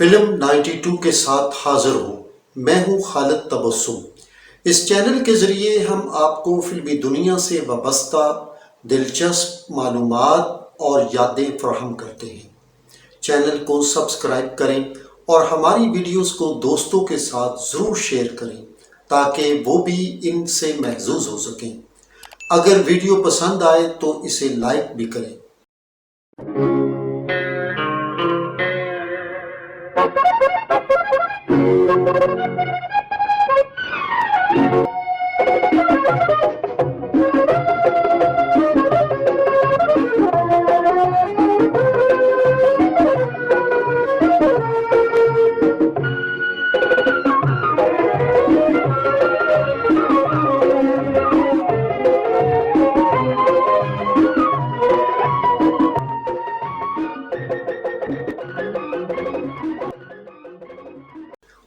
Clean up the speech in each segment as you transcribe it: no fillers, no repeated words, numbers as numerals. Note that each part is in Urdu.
فلم 92 کے ساتھ حاضر ہوں۔ میں ہوں خالد تبسم۔ اس چینل کے ذریعے ہم آپ کو فلمی دنیا سے وابستہ دلچسپ معلومات اور یادیں فراہم کرتے ہیں۔ چینل کو سبسکرائب کریں اور ہماری ویڈیوز کو دوستوں کے ساتھ ضرور شیئر کریں تاکہ وہ بھی ان سے محظوظ ہو سکیں۔ اگر ویڈیو پسند آئے تو اسے لائک بھی کریں۔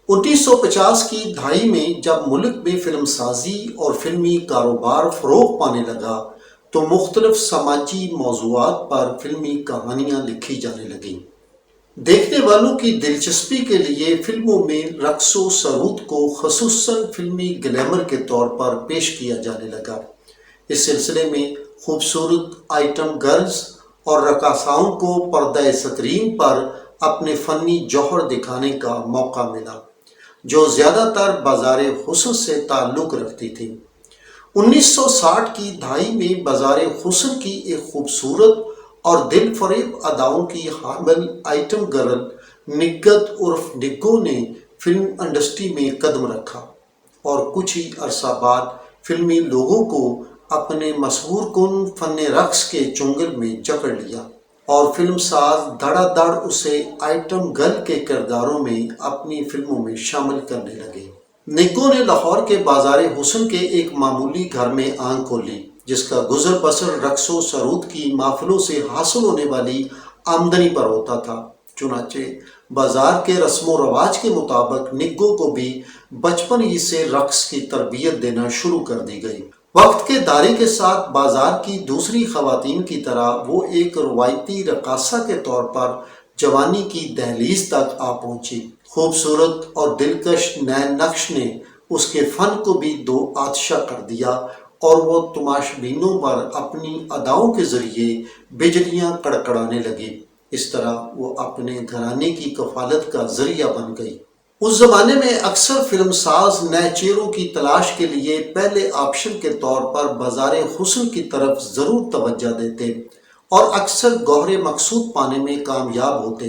انیس سو پچاس کی دہائی میں جب ملک میں فلم سازی اور فلمی کاروبار فروغ پانے لگا تو مختلف سماجی موضوعات پر فلمی کہانیاں لکھی جانے لگیں۔ دیکھنے والوں کی دلچسپی کے لیے فلموں میں رقص و سرود کو خصوصاً فلمی گلیمر کے طور پر پیش کیا جانے لگا۔ اس سلسلے میں خوبصورت آئٹم گرلز اور رقاصاؤں کو پردہ سکرین پر اپنے فنی جوہر دکھانے کا موقع ملا، جو زیادہ تر بازار حسن سے تعلق رکھتی تھی۔ 1960 کی دہائی میں بازار حسن کی ایک خوبصورت اور دل فریب اداؤں کی حامل آئٹم گرل نگت عرف نگو نے فلم انڈسٹری میں قدم رکھا اور کچھ ہی عرصہ بعد فلمی لوگوں کو اپنے مسحور کن فن رقص کے چنگل میں جکڑ لیا اور فلم ساز دھڑا دھڑ اسے آئٹم گرل کے کرداروں میں اپنی فلموں میں شامل کرنے لگے۔ نگو نے لاہور کے بازار حسن کے ایک معمولی گھر میں آنکھ کھولی جس کا گزر بسر رقص و سرود کی محفلوں سے حاصل ہونے والی آمدنی پر ہوتا تھا۔ چنانچہ بازار کے رسم و رواج کے مطابق نگو کو بھی بچپن ہی سے رقص کی تربیت دینا شروع کر دی گئی۔ وقت کے دارے کے ساتھ بازار کی دوسری خواتین کی طرح وہ ایک روایتی رقاصہ کے طور پر جوانی کی دہلیز تک آ پہنچی۔ خوبصورت اور دلکش نین نقش نے اس کے فن کو بھی دو آتشہ کر دیا اور وہ تماشبینوں پر اپنی اداؤں کے ذریعے بجلیاں کڑکڑانے لگی۔ اس طرح وہ اپنے گھرانے کی کفالت کا ذریعہ بن گئی۔ اس زمانے میں اکثر فلم ساز نئے چہروں کی تلاش کے لیے پہلے آپشن کے طور پر بازار حسن کی طرف ضرور توجہ دیتے اور اکثر گوہر مقصود پانے میں کامیاب ہوتے۔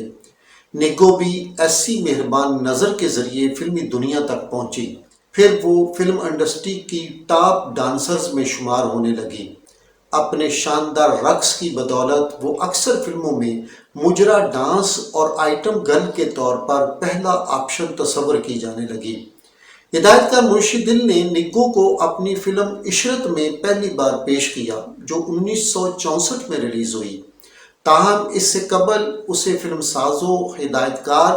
نگو بھی ایسی مہربان نظر کے ذریعے فلمی دنیا تک پہنچی۔ پھر وہ فلم انڈسٹری کی ٹاپ ڈانسرز میں شمار ہونے لگی۔ اپنے شاندار رقص کی بدولت وہ اکثر فلموں میں مجرا ڈانس اور آئٹم گرل کے طور پر پہلا آپشن تصور کی جانے لگی۔ ہدایت کار منشی دل نے نگو کو اپنی فلم عشرت میں پہلی بار پیش کیا جو 1964 میں ریلیز ہوئی۔ تاہم اس سے قبل اسے فلم ساز و ہدایت کار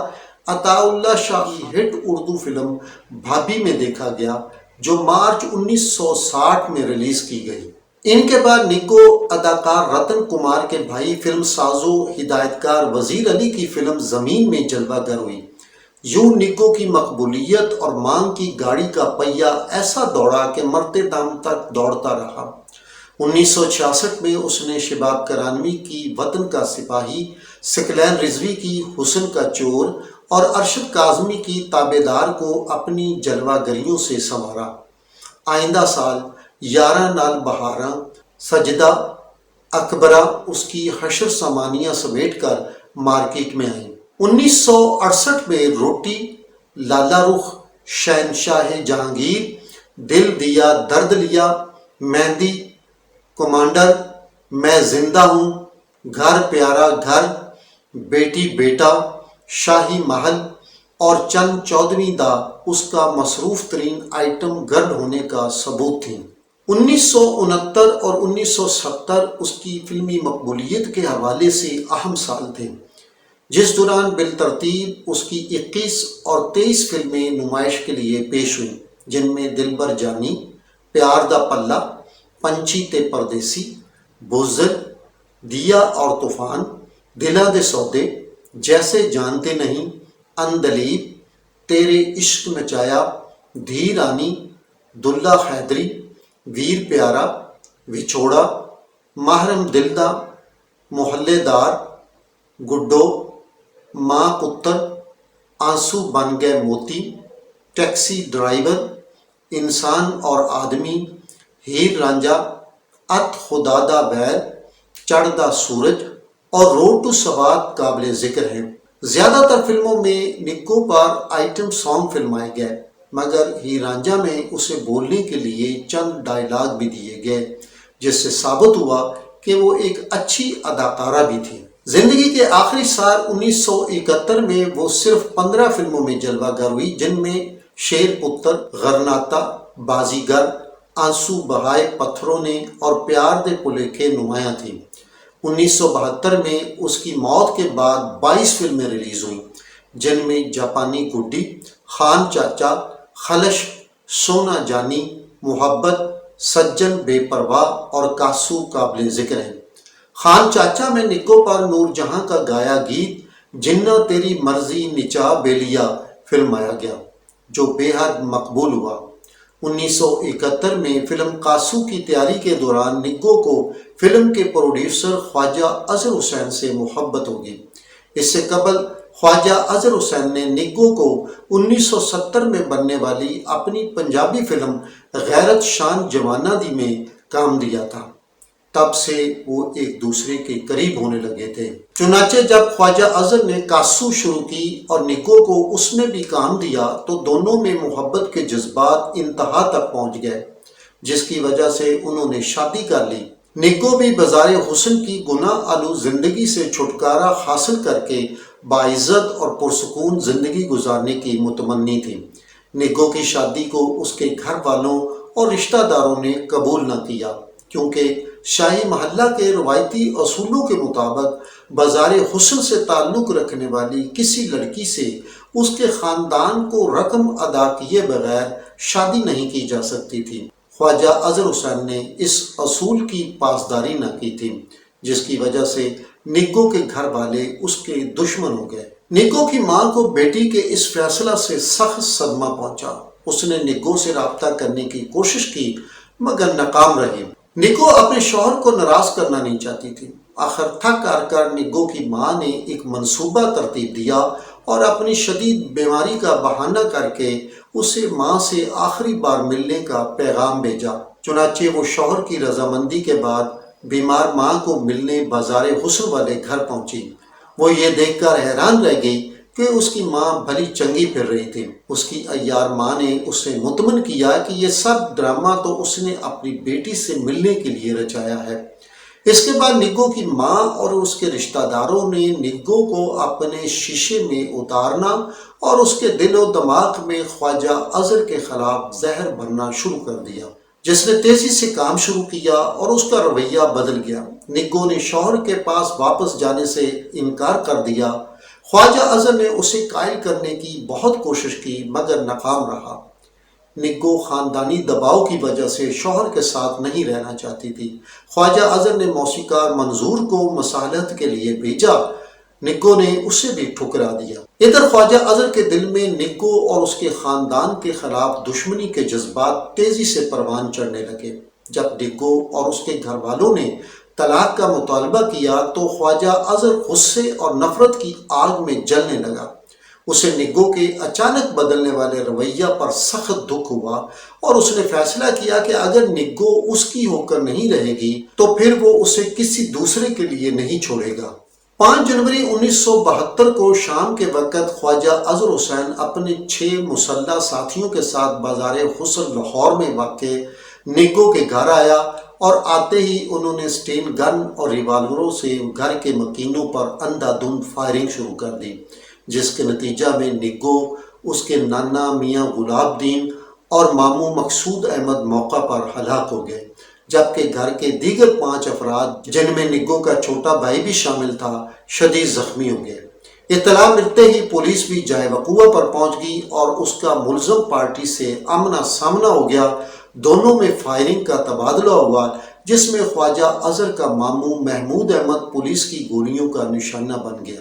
عطاء اللہ شاہ کی ہٹ اردو فلم بھابھی میں دیکھا گیا جو مارچ 1960 میں ریلیز کی گئی۔ ان کے بعد نگو اداکار رتن کمار کے بھائی فلم ساز و ہدایت کار وزیر علی کی فلم زمین میں جلوہ گر ہوئی۔ یوں نگو کی مقبولیت اور مانگ کی گاڑی کا پہیہ ایسا دوڑا کہ مرتے دم تک دوڑتا رہا۔ 1966 میں اس نے شباب کرانوی کی وطن کا سپاہی، ثقلین رضوی کی حسن کا چور اور ارشد کاظمی کی تابعدار کو اپنی جلوہ گریوں سے سنوارا۔ آئندہ سال یاراں نال بہاراں، سجدہ، اکبرہ اس کی حشر سامانیاں سمیٹ کر مارکیٹ میں آئیں۔ 1968 میں روٹی، لالا رخ، شہنشاہ جہانگیر، دل دیا درد لیا، مہندی، کمانڈر، میں زندہ ہوں، گھر پیارا گھر، بیٹی بیٹا، شاہی محل اور چند چودھویں دا اس کا مصروف ترین آئٹم گرل ہونے کا ثبوت تھیں۔ 1969 اور 1970 اس کی فلمی مقبولیت کے حوالے سے اہم سال تھے، جس دوران بالترتیب اس کی 21 اور 23 فلمیں نمائش کے لیے پیش ہوئیں، جن میں دلبر جانی، پیار دا پلہ، پنچھی تے پردیسی، بزدل، دیا اور طوفان، دلاں دے سودے، جیسے جانتے نہیں، اندلیب، تیرے عشق مچایا، دھی رانی، دلہ حیدری، ویر پیارا، وچھوڑا، محرم دلدا، محلے دار، گڈو، ماں پتر، آنسو بن گئے موتی، ٹیکسی ڈرائیور، انسان اور آدمی، ہیر رانجھا، ات خدا دا بیر، چڑھدا سورج اور روڈ ٹو سوات قابل ذکر ہیں۔ زیادہ تر فلموں میں نگو پر آئٹم سانگ فلمائے گئے، مگر ہیر رانجھا میں اسے بولنے کے لیے چند ڈائیلاگ بھی دیے گئے، جس سے ثابت ہوا کہ وہ ایک اچھی اداکارہ بھی تھی۔ زندگی کے آخری سال 1971 میں وہ صرف 15 فلموں میں جلوہ گر ہوئی، جن میں شیر پتر، غرناطہ، بازیگر، آنسو بہائے پتھروں نے اور پیار دے پھلیکھے نمایاں تھیں۔ 1972 میں اس کی موت کے بعد 22 فلمیں ریلیز ہوئیں، جن میں جاپانی گڈی، خان چاچا، خلش، سونا جانی، محبت، سجن بے پرواہ اور کاسو قابل ذکر ہیں۔ خان چاچا میں نگو پر نور جہاں کا گایا گیت جنہ تیری مرضی نچا بیلیا فلمایا گیا، جو بے حد مقبول ہوا۔ 1971 میں فلم کاسو کی تیاری کے دوران نگو کو فلم کے پروڈیوسر خواجہ اظہر حسین سے محبت ہوگی۔ اس سے قبل خواجہ اظہر حسین نے نگو کو 1970 میں بننے والی اپنی پنجابی فلم غیرت شان جوانہ دی میں کام دیا تھا۔ تب سے وہ ایک دوسرے کے قریب ہونے لگے تھے۔ چنانچہ جب خواجہ اظہر نے کاسو شروع کی اور نگو کو اس میں بھی کام دیا تو دونوں میں محبت کے جذبات انتہا تک پہنچ گئے، جس کی وجہ سے انہوں نے شادی کر لی۔ نگو بھی بظاہر حسن کی گناہ آلود زندگی سے چھٹکارا حاصل کر کے باعزت اور پرسکون زندگی گزارنے کی متمنی تھی۔ نگو کی شادی کو اس کے گھر والوں اور رشتہ داروں نے قبول نہ کیا، کیونکہ شاہی محلہ کے روایتی اصولوں کے مطابق بظاہر حسن سے تعلق رکھنے والی کسی لڑکی سے اس کے خاندان کو رقم ادا کیے بغیر شادی نہیں کی جا سکتی تھی۔ خواجہ اظہر حسین نے اس اصول کی پاسداری نہ کی تھی، جس کی وجہ سے نگو کے گھر والے اس کے دشمن ہو گئے۔ نگو کی ماں کو بیٹی کے اس فیصلہ سے سخت صدمہ پہنچا۔ اس نے نگو سے رابطہ کرنے کی کوشش کی مگر ناکام رہی۔ نگو اپنے شوہر کو ناراض کرنا نہیں چاہتی تھی۔ آخر تھک ہار کر نگو کی ماں نے ایک منصوبہ ترتیب دیا اور اپنی شدید بیماری کا بہانہ کر کے اسے ماں سے آخری بار ملنے کا پیغام بھیجا۔ چنانچہ وہ شوہر کی رضامندی کے بعد بیمار ماں کو ملنے بازار حسن والے گھر پہنچی۔ وہ یہ دیکھ کر حیران رہ گئی کہ اس کی ماں بھلی چنگی پھر رہی تھی۔ اس کی عیار ماں نے اسے مطمئن کیا کہ یہ سب ڈرامہ تو اس نے اپنی بیٹی سے ملنے کے لیے رچایا ہے۔ اس کے بعد نگو کی ماں اور اس کے رشتہ داروں نے نگو کو اپنے شیشے میں اتارنا اور اس کے دل و دماغ میں خواجہ اظہر کے خلاف زہر بھرنا شروع کر دیا، جس نے تیزی سے کام شروع کیا اور اس کا رویہ بدل گیا۔ نگو نے شوہر کے پاس واپس جانے سے انکار کر دیا۔ خواجہ اظہر نے اسے قائل کرنے کی بہت کوشش کی مگر ناکام رہا۔ نگو خاندانی دباؤ کی وجہ سے شوہر کے ساتھ نہیں رہنا چاہتی تھی۔ خواجہ اظہر نے موسیقار منظور کو مصالحت کے لیے بھیجا، نگو نے اسے بھی ٹھکرا دیا۔ ادھر خواجہ اظہر کے دل میں نگو اور اس کے خاندان کے خلاف دشمنی کے جذبات تیزی سے پروان چڑھنے لگے۔ جب نگو اور اس کے گھر والوں نے طلاق کا مطالبہ کیا تو خواجہ اظہر غصے اور نفرت کی آگ میں جلنے لگا۔ اسے نگو کے اچانک بدلنے والے رویہ پر سخت دکھ ہوا اور اس نے فیصلہ کیا کہ اگر نگو اس کی ہو کر نہیں رہے گی تو پھر وہ اسے کسی دوسرے کے لیے نہیں چھوڑے گا۔ 5 جنوری 1972 کو شام کے وقت خواجہ اظہر حسین اپنے 6 مسلح ساتھیوں کے ساتھ بازار حسن لاہور میں واقع نگو کے گھر آیا اور آتے ہی انہوں نے سٹین گن اور ریوالوروں سے گھر کے مکینوں پر اندھا دھند فائرنگ شروع کر دی، جس کے نتیجہ میں نگو، اس کے نانا میاں گلاب دین اور ماموں مقصود احمد موقع پر ہلاک ہو گئے، جبکہ گھر کے دیگر 5 افراد جن میں نگو کا چھوٹا بھائی بھی شامل تھا شدید زخمی ہو گئے۔ اطلاع ملتے ہی پولیس بھی جائے وقوع پر پہنچ گئی اور اس کا ملزم پارٹی سے آمنا سامنا ہو گیا۔ دونوں میں فائرنگ کا تبادلہ ہوا جس میں خواجہ اظہر کا ماموں محمود احمد پولیس کی گولیوں کا نشانہ بن گیا۔